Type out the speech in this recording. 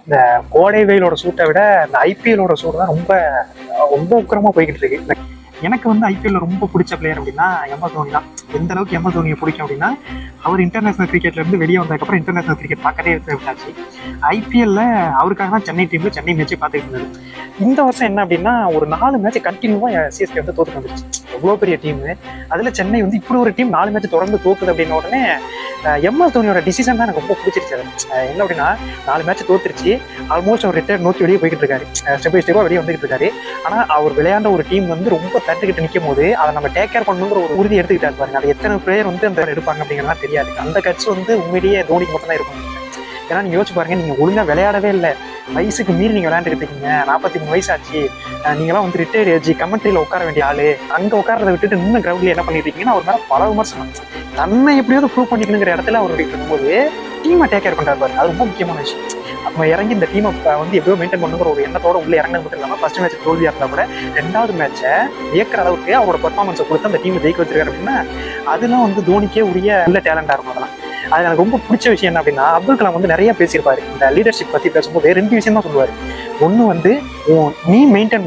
இந்த கோடை வெயிலோட சூட்டை விட இந்த ஐபிஎல்லோட சூடு தான் ரொம்ப ரொம்ப உக்கிரமா போய்கிட்டு இருக்கு. எனக்கு வந்து ஐபிஎல்ல ரொம்ப பிடிச்ச பிளேயர் அப்படின்னா எம்எஸ் தோனி தான். எந்த அளவுக்கு எம்எஸ் தோனியை பிடிக்கும் அப்படின்னா, அவர் இன்டர்நேஷனல் கிரிக்கெட்ல இருந்து வெளியே வந்ததுக்கப்புறம் இன்டர்நேஷனல் கிரிக்கெட் பார்க்கவே விட்டாச்சு. ஐபிஎல்ல அவருக்காக தான் சென்னை டீம்ல சென்னை மேட்சே பார்த்துட்டு இருந்தது. இந்த வருஷம் என்ன அப்படின்னா, ஒரு 4 மேட்ச் கண்டினியூவா சிஎஸ்கே வந்து தோத்து வந்துருச்சு. எவ்வளோ பெரிய டீம், அதுல சென்னை வந்து இப்படி ஒரு டீம் 4 மேட்ச் தொடர்ந்து தோக்குது அப்படின்ன உடனே எம்எஸ் தோனியோட டிசிஷன் தான் எனக்கு ரொம்ப பிடிச்சிருச்சு. என்ன அப்படின்னா, 4 மேட்ச் தோத்துருச்சு, ஆல்மோஸ்ட் அவர் ரிட்டையர் நோக்கி வெளியே போய்கிட்டு இருக்காரு, ஸ்டெப் பை ஸ்டெப்பா வெளியே வந்துகிட்டு இருக்காரு. ஆனா அவர் விளையாண்ட ஒரு டீம் வந்து ரொம்ப தட்டுக்கிட்டு நிற்கும் போது அதை நம்ம டேக் கேர் பண்ணணுங்கிற ஒரு உறுதி எடுத்துக்கிட்டாரு பாருங்க. அது எத்தனை பிளேயர் வந்து அந்த எடுப்பாங்க அப்படிங்கிறதா தெரியாது. அந்த கட்சி வந்து உண்மையிலேயே தோனிக்கு மட்டும் தான் இருக்கும். ஏன்னா நீங்க யோசிச்சு பாருங்க, நீங்க ஒழுங்கா விளையாடவே இல்லை, வயசுக்கு மீறி நீங்க விளையாண்டுருப்பீங்க, 43 வயசு ஆச்சு, நீங்களாம் வந்து ரிட்டையர்ட் ஏஜ், கமெண்ட்ரியில உட்கார வேண்டிய ஆளு, அங்க உட்காரதை விட்டுட்டு இன்னும் கிரவுண்ட்ல என்ன பண்ணிட்டு இருக்கீங்கன்னா அவர் மேல பல விமர்சனம். தன்னை எப்படியாவது ப்ரூவ் பண்ணிக்கணுங்கிற இடத்துல அவர் இருக்கும்போது டீமை டேக் கேர் பண்றாரு பாரு, அது ரொம்ப முக்கியமான விஷயம். அப்ப இறங்கி இந்த டீமை வந்து எப்படியோ மெயின்டைன் பண்ணுங்கிற ஒரு எண்ணத்தோட உள்ள இறங்கினது மட்டும் இல்லாம ஃபர்ஸ்ட் மேட்ச் தோல்வியா இருந்தா கூட 2வது மேட்சை வியக்கிற அளவுக்கு அவரோட பெர்ஃபார்மன்ஸை கொடுத்து அந்த டீமை ஜெயிக்க வச்சிருக்காரு அப்படின்னா, அதெல்லாம் வந்து தோனிக்கே உரிய உள்ள டேலண்டா இருக்கும். அதெல்லாம் அது எனக்கு ரொம்ப பிடிச்ச விஷயம் என்ன அப்படின்னா, அப்துல் கலாம் வந்து நிறைய பேசியிருப்பாரு இந்த லீடர்ஷிப் பத்தி பேசும்போது 2 விஷயம் தான் சொல்லுவாரு. ஒண்ணு வந்து நீ மெயின்டைன்